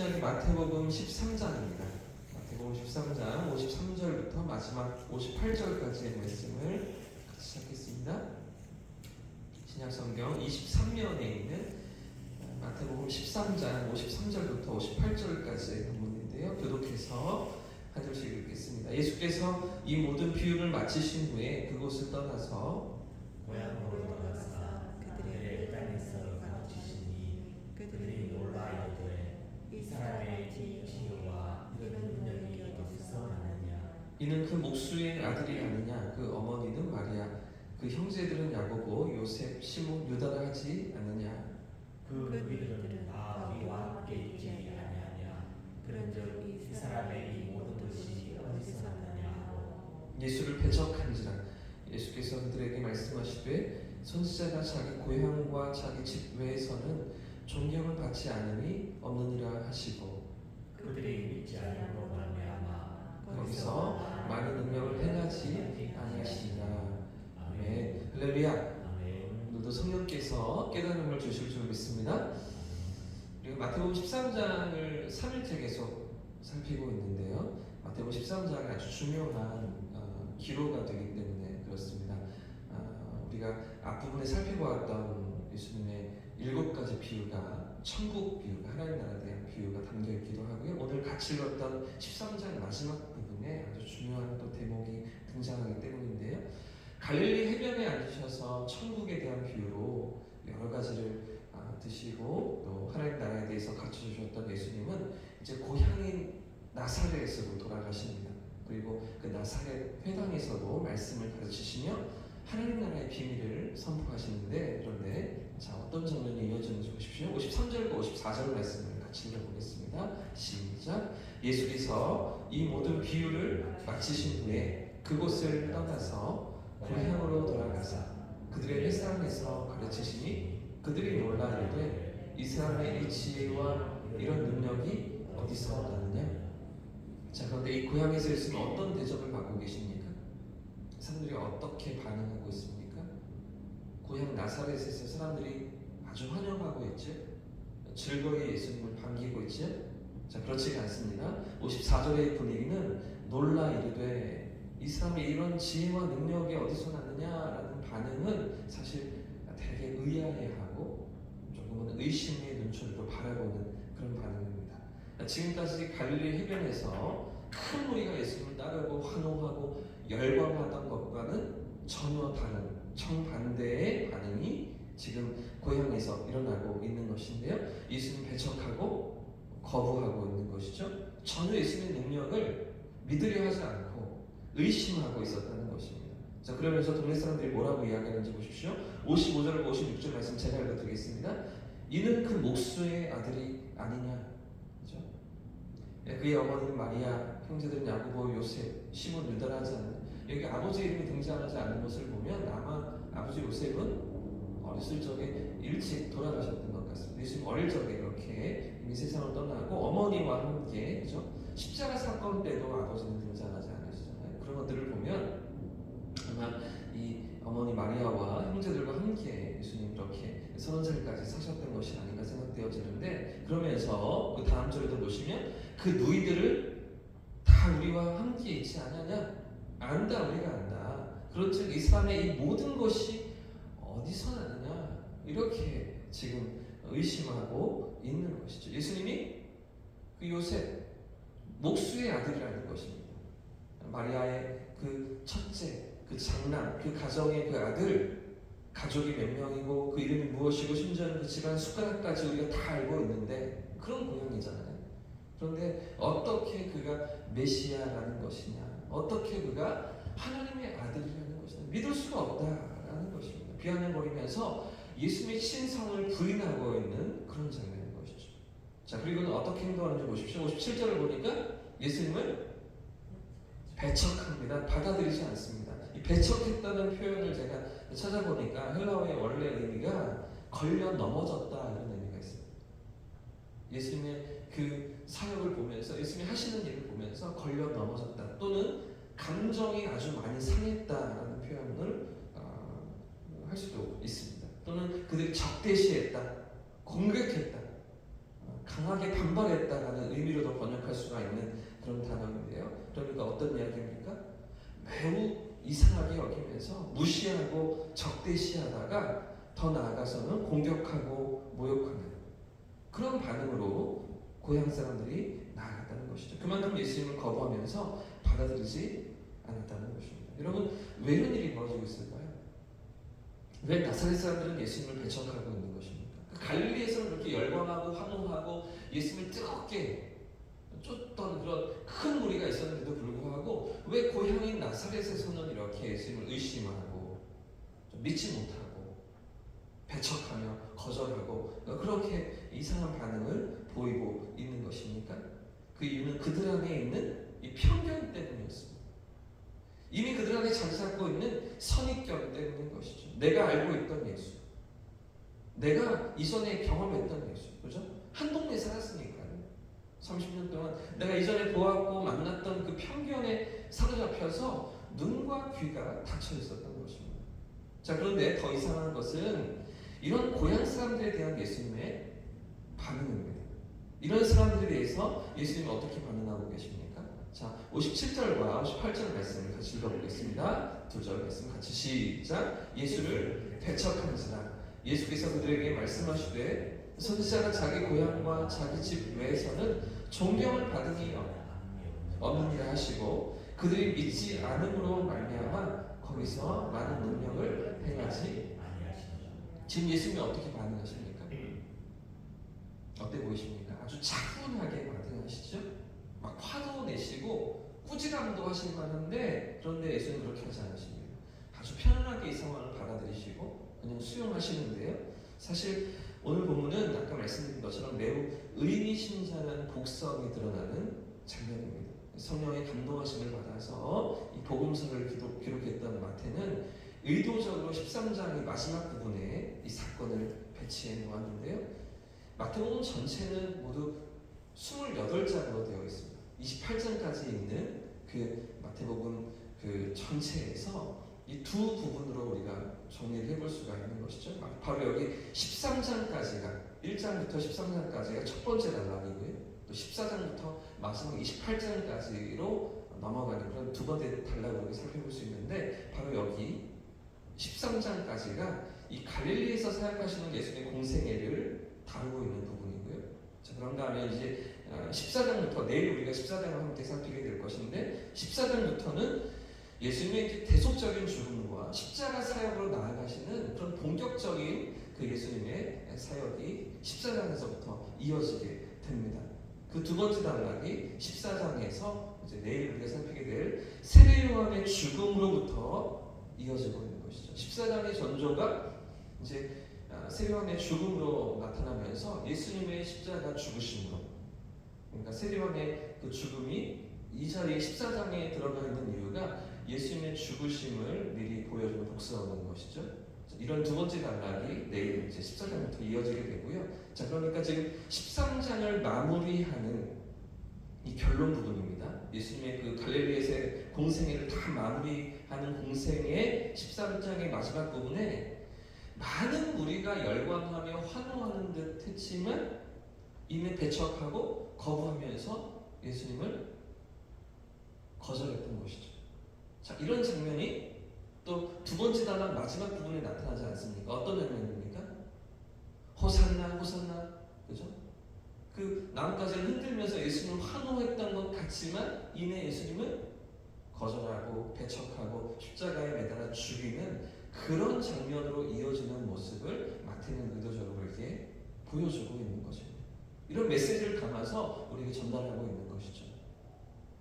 신약의 마태복음 13장입니다. 마태복음 13장 53절부터 마지막 58절까지의 말씀을 같이 시작했습니다. 신약 성경 23면에 있는 마태복음 13장 53절부터 58절까지의 본문인데요. 교독해서 한 절씩 읽겠습니다. 예수께서 이 모든 비유를 마치신 후에 그곳을 떠나서 고향으로 돌아가사 그들의 땅에서 가르치시니 그들이 놀라 이르되 이 사람의 지혜와 이런 능력이 어디서 나느냐. 이는 그 목수의 아들이 아니냐. 그 어머니는 마리아, 그 형제들은 야고보, 요셉, 시몬, 유다라 하지 않느냐. 그 이들은 다 우리와 함께 있지 아니하냐. 그런즉 이 사람의 이 모든 것이 어디서 나느냐 하고 예수를 배척한지라. 예수께서 그들에게 말씀하시되 선지자가 자기 고향과 자기 집 외에서는 존경을 받지 않으니 없느니라 하시고 그들이 믿지 않음으로 말미암아 거기서 많은 능력을 행하지 아니하시니라. 아멘. 할렐루야. 아멘. 오늘도 성령께서 깨달음을 주실 줄 믿습니다. 그리고 마태복음 13장을 3일째 계속 살피고 있는데요. 마태복음 13장이 아주 중요한 기로가 되기 때문에 그렇습니다. 우리가 앞부분에 살펴보았던 예수님의 7가지 비유가 천국 비유가 하나님 나라에 대한 비유가 담겨 있기도 하고요. 오늘 같이 읽었던 13장 마지막 부분에 아주 중요한 또 대목이 등장하기 때문인데요. 갈릴리 해변에 앉으셔서 천국에 대한 비유로 여러 가지를 드시고 또 하나님 나라에 대해서 가르쳐 주셨던 예수님은 이제 고향인 나사렛으로 돌아가십니다. 그리고 그 나사렛 회당에서도 말씀을 가르치시며 하나님 나라의 비밀을 선포하시는데, 그런데 자, 어떤 장면이 이어지는지 보십시오. 53절과 54절 말씀을 같이 읽어보겠습니다. 시작. 예수께서 이 모든 비유를 마치신 후에 그곳을 떠나서 고향으로 돌아가사 그들의 회상에서 가르치시니 그들이 놀라 이르되 이 사람의 이 지혜와 이런 능력이 어디서 나느냐. 자, 그런데 이 고향에서 예수는 어떤 대접을 받고 계십니까? 사람들이 어떻게 반응하고 있습니까? 고향 나사렛에서 사람들이 아주 환영하고 있죠. 즐거이 예수님을 반기고 있죠. 자, 그렇지 않습니다. 54절의 분위기는 놀라 이르되 이 사람이 이런 지혜와 능력이 어디서 났느냐라는 반응은 사실 되게 의아해하고 조금은 의심의 눈초리로 바라보는 그런 반응입니다. 지금까지 갈릴리 해변에서 큰 무리가 예수님을 따르고 환호하고 열광하던 것과는 전혀 다른 정반대의 반응이 지금 고향에서 일어나고 있는 것인데요. 예수님 배척하고 거부하고 있는 것이죠. 전혀 예수님의 능력을 믿으려 하지 않고 의심하고 있었다는 것입니다. 자, 그러면서 동네 사람들이 뭐라고 이야기하는지 보십시오. 55절과 56절 말씀 제가 읽어드리겠습니다. 이는 그 목수의 아들이 아니냐. 그죠? 그의 어머니는 마리아, 형제들은 야고보, 요셉, 시몬, 유다라 하지 않는, 여기 아버지 이름이 등장하지 않는 것을 보면 아마 아버지 요셉은 어렸을 적에 일찍 돌아가셨던 것 같습니다. 예수님 어릴 적에 이렇게 이미 세상을 떠나고 어머니와 함께, 그죠? 십자가 사건 때도 아버지는 등장하지 않으시잖아요. 그런 것들을 보면 아마 이 어머니 마리아와 형제들과 함께 예수님 이렇게 30살까지 사셨던 것이 아닌가 생각되어지는데, 그러면서 그 다음 절에도 보시면 그 누이들을 다 우리와 함께 있지 않느냐? 안다, 우리가 안다. 그렇즉 이 사람의 이 모든 것이 어디서 나느냐? 이렇게 지금 의심하고 있는 것이죠. 예수님이 그 요셉 목수의 아들이라는 것입니다. 마리아의 그 첫째, 그 장남, 그 가정의 그 아들, 가족이 몇 명이고 그 이름이 무엇이고 심지어는 그 집안 숟가락까지 우리가 다 알고 있는데 그런 고향이잖아요. 그런데 어떻게 그가 메시아라는 것이냐, 어떻게 그가 하나님의 아들이라는 것이냐, 믿을 수가 없다라는 것입니다. 비아냥거리면서 예수님의 신성을 부인하고 있는 그런 장면인 것이죠. 자, 그리고는 어떻게 행동하는지 보십시오. 57절을 보니까 예수님을 배척합니다. 받아들이지 않습니다. 이 배척했다는 표현을 제가 찾아보니까 헬라어의 원래 의미가 걸려 넘어졌다, 이런 의미가 있습니다. 예수님의 그 사역을 보면서, 예수님이 하시는 일을 보면서 걸려 넘어졌다, 또는 감정이 아주 많이 상했다라는 표현을 할 수도 있습니다. 또는 그들이 적대시했다, 공격했다, 강하게 반발했다라는 의미로도 번역할 수가 있는 그런 단어인데요. 그러니까 어떤 이야기입니까? 매우 이상하게 여기면서 무시하고 적대시하다가 더 나아가서는 공격하고 모욕하는 그런 반응으로 고향 사람들이 나아갔다는 것이죠. 그만큼 예수님을 거부하면서 받아들이지 않았다는 것입니다. 여러분, 왜 이런 일이 벌어지고 있을까요? 왜 나사렛 사람들은 예수님을 배척하고 있는 것입니까? 갈릴리에서는 그렇게 열광하고 환호하고 예수님을 뜨겁게 쫓던 그런 큰 무리가 있었는데도 불구하고 왜 고향인 나사렛에서는 이렇게 예수님을 의심하고 믿지 못하고 배척하며 거절하고 그렇게 이상한 반응을 보이고 있는 것입니까? 그 이유는 그들 안에 있는 이 편견 때문이었습니다. 이미 그들 안에 자리 잡고 있는 선입견 때문인 것이죠. 내가 알고 있던 예수, 내가 이전에 경험했던 예수, 그죠? 한 동네에 살았으니까요. 30년 동안 내가 이전에 보았고 만났던 그 편견에 사로잡혀서 눈과 귀가 닫혀 있었던 것입니다. 자, 그런데 더 이상한 것은 이런 고향 사람들에 대한 예수님의 반응입니다. 이런 사람들에 대해서 예수님이 어떻게 반응하고 계십니까? 자, 57절과 58절 말씀을 같이 읽어보겠습니다. 두 절 말씀 같이 시작. 예수를 배척한지라 예수께서 그들에게 말씀하시되 선지자가 자기 고향과 자기 집 외에서는 존경을 받음이 없느니라 하시고 그들이 믿지 않음으로 말미암아 거기서 많은 능력을 행하지 아니하시니라. 지금 예수님이 어떻게 반응하십니까? 어때 보이십니까? 아주 차분하게 반응하시죠? 막 화도 내시고 꾸지람도 하실 만한데 그런데 예수님은 그렇게 하지 않으십니다. 아주 편안하게 이 상황을 받아들이시고 그냥 수용하시는데요. 사실 오늘 본문은 아까 말씀드린 것처럼 매우 의미심장한 복성이 드러나는 장면입니다. 성령의 감동하심을 받아서 이 복음서를 기록했던 마태는 의도적으로 13장의 마지막 부분에 이 사건을 배치해 놓았는데요. 마태복음 전체는 모두 28장으로 되어 있습니다. 28장까지 있는 그 마태복음 그 전체에서 이 두 부분으로 우리가 정리를 해볼 수가 있는 것이죠. 바로 여기 13장까지가 1장부터 13장까지가 첫 번째 단락이고요. 또 14장부터 마지막 28장까지로 넘어가는 그런 두 번째 단락을 우리가 살펴볼 수 있는데 바로 여기 13장까지가 이 갈릴리에서 사역하시는 예수님의 공생애를 다루고 있는 부분이고요. 자, 그런가 하면 이제 14장부터 내일 우리가 14장을 함께 살피게 될 것인데 14장부터는 예수님의 이제 대속적인 죽음과 십자가 사역으로 나아가시는 그런 본격적인 그 예수님의 사역이 14장에서부터 이어지게 됩니다. 그 두 번째 단락이 14장에서 이제 내일 우리가 살피게 될 세례 요한의 죽음으로부터 이어지고 있는 것이죠. 14장의 전조가 이제 세례 요한의 죽음으로 나타나면서 예수님의 십자가 죽으심으로, 그러니까 세례 요한의 그 죽음이 이 자리에 14장에 들어가 있는 이유가 예수님의 죽으심을 미리 보여주는 복수라는 것이죠. 이런 두 번째 단락이 내일 이제 14장부터 이어지게 되고요. 자, 그러니까 지금 13장을 마무리하는 이 결론 부분입니다. 예수님의 그 갈릴리에서의 공생애를 다 마무리하는 공생의 13장의 마지막 부분에 많은 무리가 열광하며 환호하는 듯 했지만 이미 배척하고 거부하면서 예수님을 거절했던 것이죠. 자, 이런 장면이 또 두 번째 단락 마지막 부분에 나타나지 않습니까? 어떤 장면입니까? 호산나 호산나, 그죠? 그 나뭇가지를 흔들면서 예수님을 환호했던 것 같지만 이내 예수님은 거절하고 배척하고 십자가에 매달아 죽이는 그런 장면으로 이어지는 모습을 마태는 의도적으로 이렇게 보여주고 있는 것입니다. 이런 메시지를 담아서 우리에게 전달하고 있는 것이죠.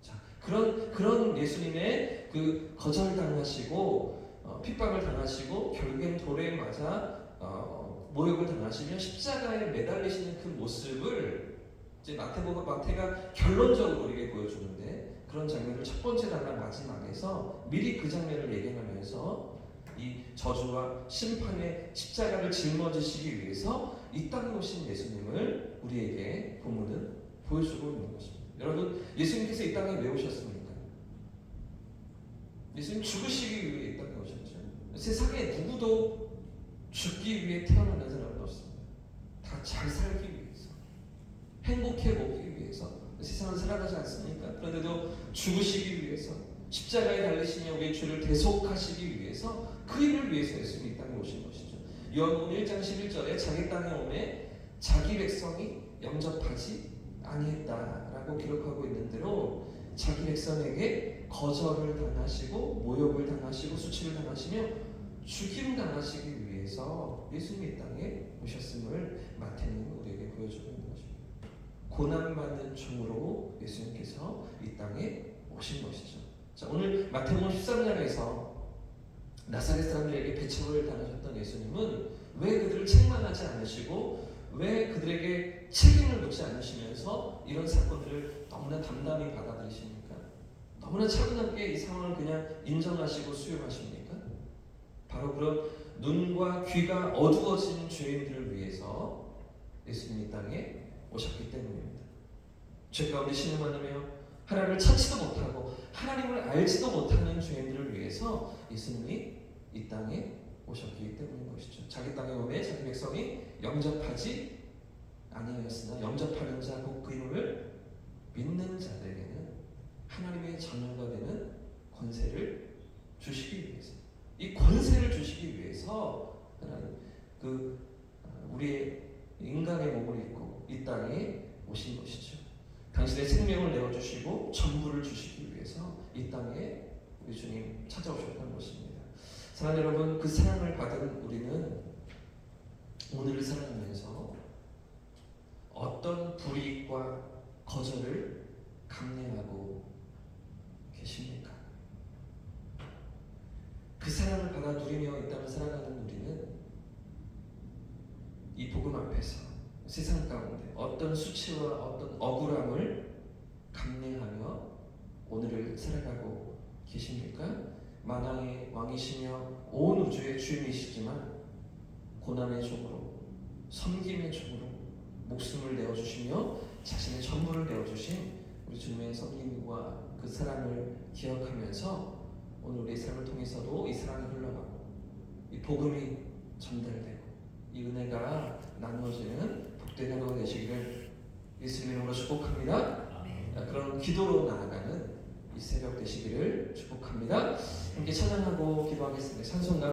자, 그런 예수님의 그 거절당하시고 핍박을 당하시고 결국엔 돌에 맞아 모욕을 당하시며 십자가에 매달리시는 그 모습을 이제 마태가 결론적으로 우리에게 보여주는데 그런 장면을 첫 번째 단락 마지막에서 미리 그 장면을 예견하면서 이 저주와 심판의 십자가를 짊어지시기 위해서 이 땅에 오신 예수님을 우리에게 본문은 보여주고 있는 것입니다. 여러분, 예수님께서 이 땅에 왜 오셨습니까? 예수님 죽으시기 위해 이 땅에 오셨죠. 세상에 누구도 죽기 위해 태어나는 사람은 없습니다. 다 잘 살기 위해서, 행복해 보기 위해서 세상을 살아가지 않습니까? 그런데도 죽으시기 위해서 십자가에 달리시며 우리의 죄를 대속하시기 위해서 그 일을 위해서 예수님이 이 땅에 오신 것이죠. 요한복음 1장 11절에 자기 땅에 오매 자기 백성이 영접하지 아니했다라고 기록하고 있는 대로 자기 백성에게 거절을 당하시고 모욕을 당하시고 수치를 당하시며 죽임 당하시기 위해서 예수님이 이 땅에 오셨음을 마태는 우리에게 보여주고 있는 것입니다. 고난받는 종으로 예수님께서 이 땅에 오신 것이죠. 자, 오늘 마태복음 13장에서 나사렛 사람들에게 배척을 당하셨던 예수님은 왜 그들을 책망하지 않으시고 왜 그들에게 책임을 묻지 않으시면서 이런 사건들을 너무나 담담히 받아들이십니까? 너무나 차분하게 이 상황을 그냥 인정하시고 수용하십니까? 바로 그런 눈과 귀가 어두워진 죄인들을 위해서 예수님이 이 땅에 오셨기 때문입니다. 죄 가운데 신음하며 하나님을 찾지도 못하고 하나님을 알지도 못하는 죄인들을 위해서 예수님이 이 땅에 오셨기 때문인 것이죠. 자기 땅에 오매 자기 백성이 영접하지 아니하였으나 영접하는 자 곧 그 이름을 믿는 자들에게는 하나님의 자녀가 되는 권세를 주시기 위해서, 이 권세를 주시기 위해서 하나님 우리의 인간의 몸을 입고 이 땅에 오신 것이죠. 당신의 생명을 내어주시고 전부를 주시기 위해서 이 땅에 우리 주님 찾아오셨다는 것입니다. 사랑하는 여러분, 그 사랑을 받은 우리는 오늘을 살아가면서 어떤 불이익과 거절을 감내하고 계십니까? 그 사랑을 받아 누리며 이 땅을 살아가는 우리는 이 복음 앞에서 세상 가운데 어떤 수치와 어떤 억울함을 감내하며 오늘을 살아가고 계십니까? 만왕의 왕이시며 온 우주의 주인이시지만 고난의 종으로 섬김의 종으로 목숨을 내어주시며 자신의 전부를 내어주신 우리 주님의 섬김과 그 사랑을 기억하면서 오늘 우리의 삶을 통해서도 이 사랑이 흘러가고 이 복음이 전달되고 이 은혜가 나누어지는 복된 하루가 되시기를 예수님의 이름으로 축복합니다. 그런 기도로 나아가는 이 새벽 되시기를 축복합니다. 함께 찬양하고 기도하겠습니다. 찬송가